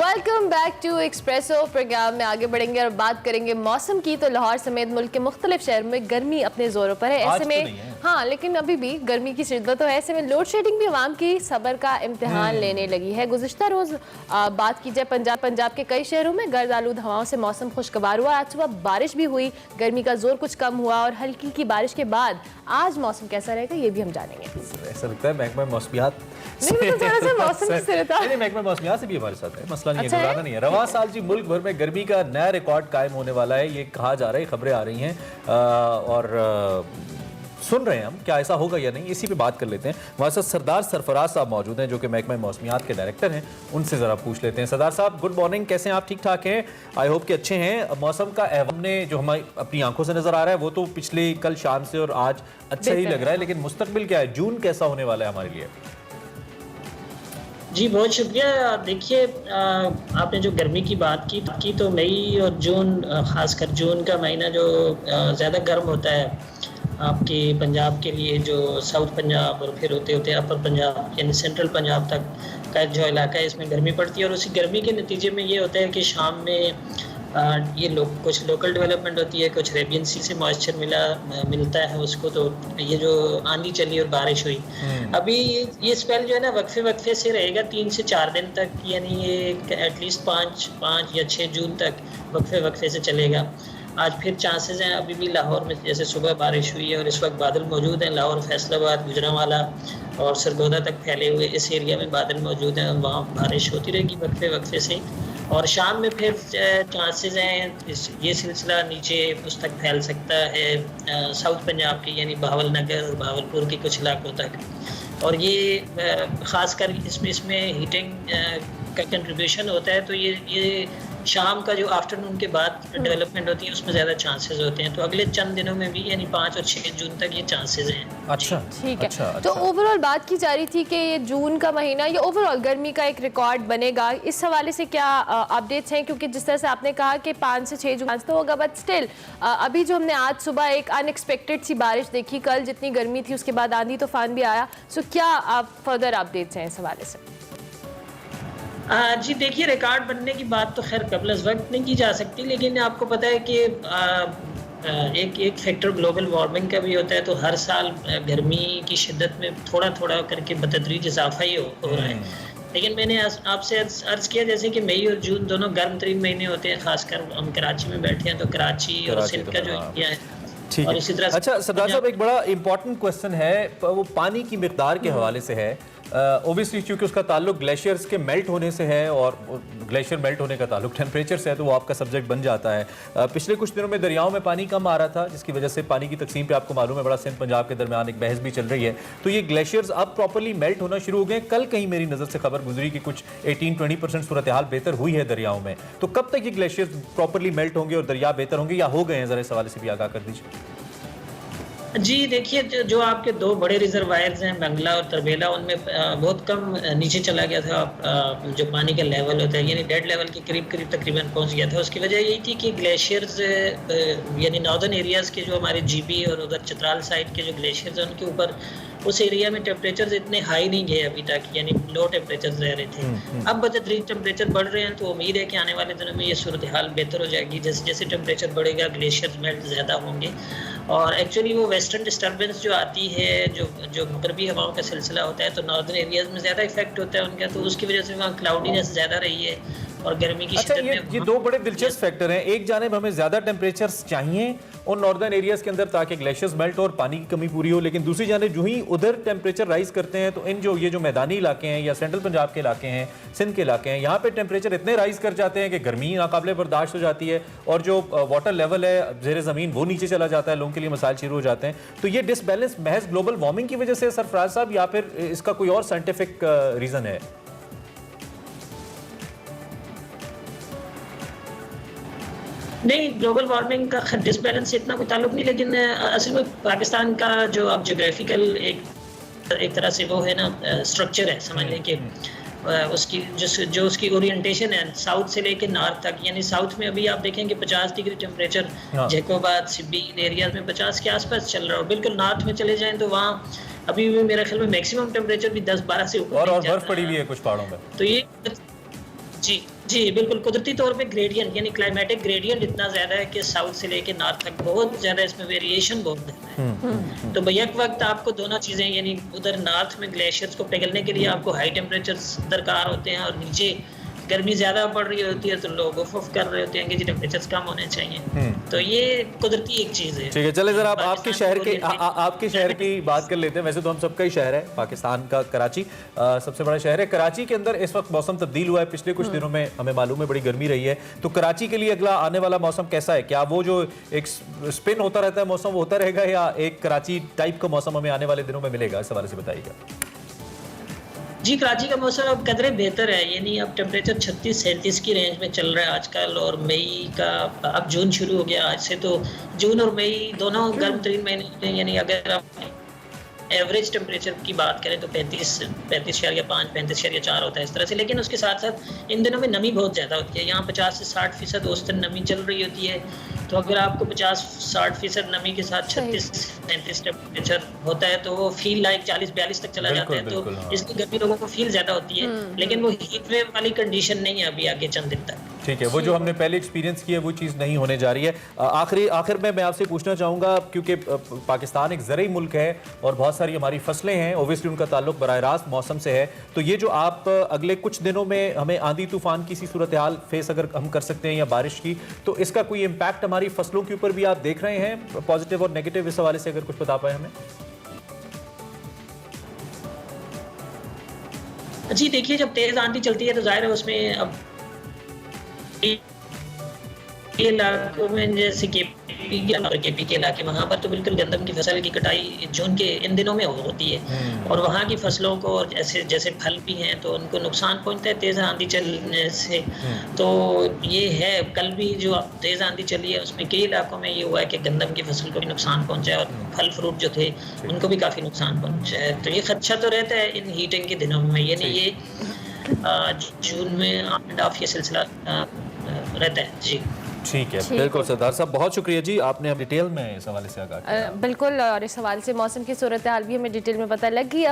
Welcome back to Expresso. Program में आगे बढ़ेंगे और बात करेंगे मौसम की। तो लाहौर समेत मुल्क के मुख्तलिफ शहरों में गर्मी अपने जोरों पर है। ऐसे में हाँ, लेकिन अभी भी गर्मी की शिद्दत तो है। ऐसे में लोड शेडिंग भी अवाम की सब्र का इम्तिहान लेने लगी है। गुज़िश्ता रोज बात की जाए पंजाब के कई शहरों में गर्द आलूद हवाओं से मौसम खुशगवार हुआ। आज सुबह बारिश भी हुई, गर्मी का जोर कुछ कम हुआ और हल्की की बारिश के बाद आज मौसम कैसा रहेगा ये भी हम जानेंगे। ऐसा लगता है महकमा मौसमियात महकमा मौसमियात से भी हमारे साथ है, मसला नहीं है, घबराना नहीं है। रवां साल जी मुल्क भर में गर्मी का नया रिकॉर्ड कायम होने वाला है, ये कहा जा रहा है, खबरें आ रही हैं और सुन रहे हैं हम, क्या ऐसा होगा या नहीं, इसी पे बात कर लेते हैं। हमारे साथ सरदार सरफराज साहब मौजूद हैं जो कि महकमा मौसमियात के डायरेक्टर हैं, उनसे ज़रा पूछ लेते हैं। सरदार साहब गुड मॉर्निंग, कैसे हैं आप? ठीक ठाक हैं? आई होप कि अच्छे हैं। मौसम का हमने जो हमारी अपनी आंखों से नज़र आ रहा है वो तो पिछले कल शाम से और आज अच्छा ही लग रहा है, लेकिन मुस्तकबिल क्या है, जून कैसा होने वाला है हमारे लिए? जी बहुत शुक्रिया। देखिए, आपने जो गर्मी की बात की तो मई और जून, ख़ासकर जून का महीना जो ज़्यादा गर्म होता है आपके पंजाब के लिए, जो साउथ पंजाब और फिर होते होते अपर पंजाब यानी सेंट्रल पंजाब तक का जो इलाका है, इसमें गर्मी पड़ती है। और उसी गर्मी के नतीजे में ये होता है कि शाम में ये कुछ लोकल डेवलपमेंट होती है, कुछ रेबियन सी से मॉइस्चर मिलता है उसको। तो ये जो आंधी चली और बारिश हुई, अभी ये स्पेल जो है ना वक्फे से रहेगा 3 से 4 दिन तक, यानी ये एटलीस्ट 5 या 6 जून तक वक्फे से चलेगा। आज फिर चांसेस हैं, अभी भी लाहौर में जैसे सुबह बारिश हुई है और इस वक्त बादल मौजूद हैं। लाहौर, फैसलाबाद, गुजरांवाला और सरगोदा तक फैले हुए इस एरिया में बादल मौजूद हैं, वहाँ बारिश होती रहेगी वक्फे से। और शाम में फिर चांसेस हैं ये सिलसिला नीचे उस तक फैल सकता है, साउथ पंजाब के यानी बहावलनगर और बहावलपुर के कुछ इलाकों तक। और ये ख़ासकर इसमें हीटिंग का कंट्रीब्यूशन होता है। तो ये शाम का जो आफ्टरनून के बाद डेवलपमेंट होती है उसमें ज़्यादा चांसेस होते हैं। तो अगले चंद दिनों में भी यानी 5 और 6 जून तक ये चांसेस हैं। अच्छा, ठीक है। अच्छा। तो ओवरऑल बात की जा रही थी कि ये जून का महीना ये ओवरऑल गर्मी का एक रिकॉर्ड बनेगा, इस हवाले से क्या अपडेट्स हैं? क्योंकि जिस तरह से आपने कहा कि 5 से 6 जून तो होगा, बट स्टिल अभी जो हमने आज सुबह एक अनएक्सपेक्टेड सी बारिश देखी, कल जितनी गर्मी थी उसके बाद आंधी तूफान भी आया, सो क्या आप फर्दर अपडेट्स हैं इस हवाले से? जी देखिए, रिकॉर्ड बनने की बात तो खैर कबल अज़ वक्त नहीं की जा सकती, लेकिन आपको पता है कि एक फैक्टर ग्लोबल वार्मिंग का भी होता है। तो हर साल गर्मी की शिद्दत में थोड़ा करके बतदरीज इजाफा ही हो रहा है। लेकिन मैंने आपसे अर्ज़ किया जैसे कि मई और जून दोनों गर्म तरीन महीने होते हैं। खासकर हम कराची में बैठे हैं तो कराची और सिंध का जो एरिया है, ठीक है। और इसी तरह अच्छा सरदार साहब, एक बड़ा इंपॉर्टेंट क्वेश्चन है, वो पानी की मिकदार के हवाले से है। ओबियसली क्योंकि उसका ताल्लुक ग्लेशियर्स के मेल्ट होने से है और ग्लेशियर मेल्ट होने का ताल्लुक टेम्परेचर से है, तो वो आपका सब्जेक्ट बन जाता है। पिछले कुछ दिनों में दरियाओं में पानी कम आ रहा था, जिसकी वजह से पानी की तकसीम पे आपको मालूम है बड़ा सिंध पंजाब के दरमियान एक बहस भी चल रही है। तो ये ग्लेशियर्स अब प्रॉपर्ली मेल्ट होना शुरू हो गए। कल कहीं मेरी नज़र से खबर गुजरी कि कुछ 18-20% सूरत हाल बेहतर हुई है दरियाओं में। तो कब तक ये ग्लेशियर्स प्रॉपर्ली मेल्ट होंगे और दरिया बेहतर होंगे या हो गए हैं? ज़रा इस हवाले से भी आगाह कर दीजिए। जी देखिए, जो आपके 2 बड़े रिजर्वायर्स हैं बंगला और तरबेला, उनमें बहुत कम नीचे चला गया था जो पानी का लेवल होता है, यानी डेड लेवल के करीब तकरीबन पहुंच गया था। उसकी वजह यही थी कि ग्लेशियर्स यानी नॉर्दर्न एरियाज़ के जो हमारे जीबी और उधर चित्राल साइड के जो ग्लेशियर्स हैं उनके ऊपर उस एरिया में टेम्परेचर इतने हाई नहीं गए अभी तक, यानी लो टेम्परेचर रह रहे थे। अब बतदरीज टेम्परेचर बढ़ रहे हैं, तो उम्मीद है कि आने वाले दिनों में ये सूरत हाल बेहतर हो जाएगी। जैसे जैसे टेम्परेचर बढ़ेगा ग्लेशियर मेल्ट ज़्यादा होंगे। और एक्चुअली वो वेस्टर्न डिस्टर्बेंस जो आती है, जो मगरबी हवाओं का सिलसिला होता है, तो नॉर्दर्न एरियाज़ में ज़्यादा इफेक्ट होता है उनका, तो उसकी वजह से वहाँ क्लाउडीनेस ज़्यादा रही है और गर्मी की शिद्दत में। ये 2 बड़े दिलचस्प फैक्टर हैं। एक जानिब हमें ज़्यादा टेम्परेचर्स चाहिए और नॉर्दर्न एरियाज़ के अंदर ताकि ग्लेशियर्स मेल्ट हो और पानी की कमी पूरी हो, लेकिन दूसरी जानिब जो ही उधर टेम्परेचर राइज करते हैं तो ये जो मैदानी इलाके हैं या सेंट्रल पंजाब के इलाके हैं, सिंध के इलाके हैं, यहाँ पे टेम्परेचर इतने राइज कर जाते हैं कि गर्मी नाकाबिले बर्दाश्त हो जाती है और जो वाटर लेवल है ज़ेर ज़मीन वो नीचे चला जाता है, लोगों के लिए मसाइल शुरू हो जाते हैं। तो ये डिसबैलेंस महज ग्लोबल वार्मिंग की वजह से सरफराज साहब, या फिर इसका कोई और साइंटिफिक रीज़न है? नहीं, ग्लोबल वार्मिंग का डिसबैलेंस से इतना कोई ताल्लुक नहीं, लेकिन असल में पाकिस्तान का जो अब जोग्राफिकल एक तरह से वो है ना स्ट्रक्चर है, समझ लें कि उसकी जो उसकी ओरिएंटेशन है साउथ से लेके नॉर्थ तक, यानी साउथ में अभी आप देखेंगे 50 डिग्री टेम्परेचर जैकोबाद सिब्बी इन एरियाज में 50 के आसपास चल रहा हो। बिल्कुल नॉर्थ में चले जाएं तो वहाँ अभी भी मेरे ख्याल में मैक्सिमम टेम्परेचर भी 10-12 से ऊपर और बर्फ पड़ी हुई है कुछ पहाड़ों में। तो ये जी बिल्कुल, कुदरती तौर पे ग्रेडियंट यानी क्लाइमेटिक ग्रेडियंट इतना ज़्यादा है कि साउथ से लेके नॉर्थ तक बहुत ज़्यादा इसमें वेरिएशन बहुत ज़्यादा है। तो एक वक्त आपको दोनों चीज़ें यानी उधर नॉर्थ में ग्लेशियर्स को पिघलने के लिए आपको हाई टेम्परेचर्स दरकार होते हैं और नीचे गर्मी ज़्यादा बढ़ रही होती है तो लोग ऑफ कर रहे होते हैं कि जी टेम्परेचर्स कम होने चाहिए। तो ये कुदरती एक चीज़ है। ठीक है, चले जरा आप आपके शहर के पाकिस्तान को आपके शहर की बात कर लेते हैं। वैसे तो हम सबका ही शहर है, पाकिस्तान का कराची सबसे बड़ा शहर है। कराची के अंदर इस वक्त मौसम तब्दील हुआ है, पिछले कुछ दिनों में हमें मालूम है बड़ी गर्मी रही है। तो कराची के लिए अगला आने वाला मौसम कैसा है? क्या वो जो एक स्पिन होता रहता है मौसम वो होता रहेगा या एक कराची टाइप का मौसम हमें आने वाले दिनों में मिलेगा? इस हवाले से बताइएगा। जी, कराची का मौसम अब कदरे बेहतर है, यानी अब टेम्परेचर 36-37 की रेंज में चल रहा है आजकल। और मई का अब जून शुरू हो गया आज से, तो जून और मई दोनों गर्म तरीन महीने हैं। यानी अगर आप एवरेज टेम्परेचर की बात करें तो 35.5 35.4 होता है इस तरह से। लेकिन उसके साथ साथ इन दिनों में नमी बहुत ज़्यादा होती है। यहाँ 50 से 60% औसतन नमी चल रही होती है। तो अगर आपको 50-60% नमी के साथ 36-37 टेम्परेचर होता है तो वो फील लाइक 40-42 तक चला जाता है। तो इसलिए गर्मी लोगों को फील ज़्यादा होती है, लेकिन वो हीट वेव वाली कंडीशन नहीं है अभी आगे चंद दिन तक। ठीक है, वो जो हमने पहले एक्सपीरियंस किया है वो चीज़ नहीं होने जा रही है। आखिर में मैं आपसे पूछना चाहूँगा, क्योंकि पाकिस्तान एक ज़रई मुल्क है और बहुत सारी हमारी फसलें हैं, ओबियसली उनका ताल्लुक बराह रास्त मौसम से है। तो ये जो आप अगले कुछ दिनों में हमें आंधी तूफान की सी सूरत हाल फेस अगर हम कर सकते हैं या बारिश की, तो इसका कोई इम्पैक्ट हमारी फसलों के ऊपर भी आप देख रहे हैं, पॉजिटिव और नेगेटिव? इस हवाले से अगर कुछ बता पाए हमें। जी देखिए, जब तेज़ आंधी चलती है तो जाहिर है उसमें अब इलाकों में जैसे केपी के इलाके, वहाँ पर तो बिल्कुल गंदम की फसल की कटाई जून के इन दिनों में होती है। और वहाँ की फसलों को जैसे फल भी हैं तो उनको नुकसान पहुँचता है तेज़ आंधी चलने से। तो ये है, कल भी जो तेज़ आंधी चली है उसमें कई इलाकों में ये हुआ है कि गंदम की फसल को भी नुकसान पहुँचा है और फल फ्रूट जो थे उनको भी काफ़ी नुकसान पहुँचा है। तो ये खदशा तो रहता है इन हीटिंग के दिनों में, यानी ये जून में ऑन एंड ऑफ ये सिलसिला रहता है। जी ठीक है, बिल्कुल सरदार साहब, बहुत शुक्रिया जी, आपने डिटेल में इस हवाले से आगाह किया। बिल्कुल, और इस हवाले से मौसम की सूरत हाल भी हमें डिटेल में पता लग गई।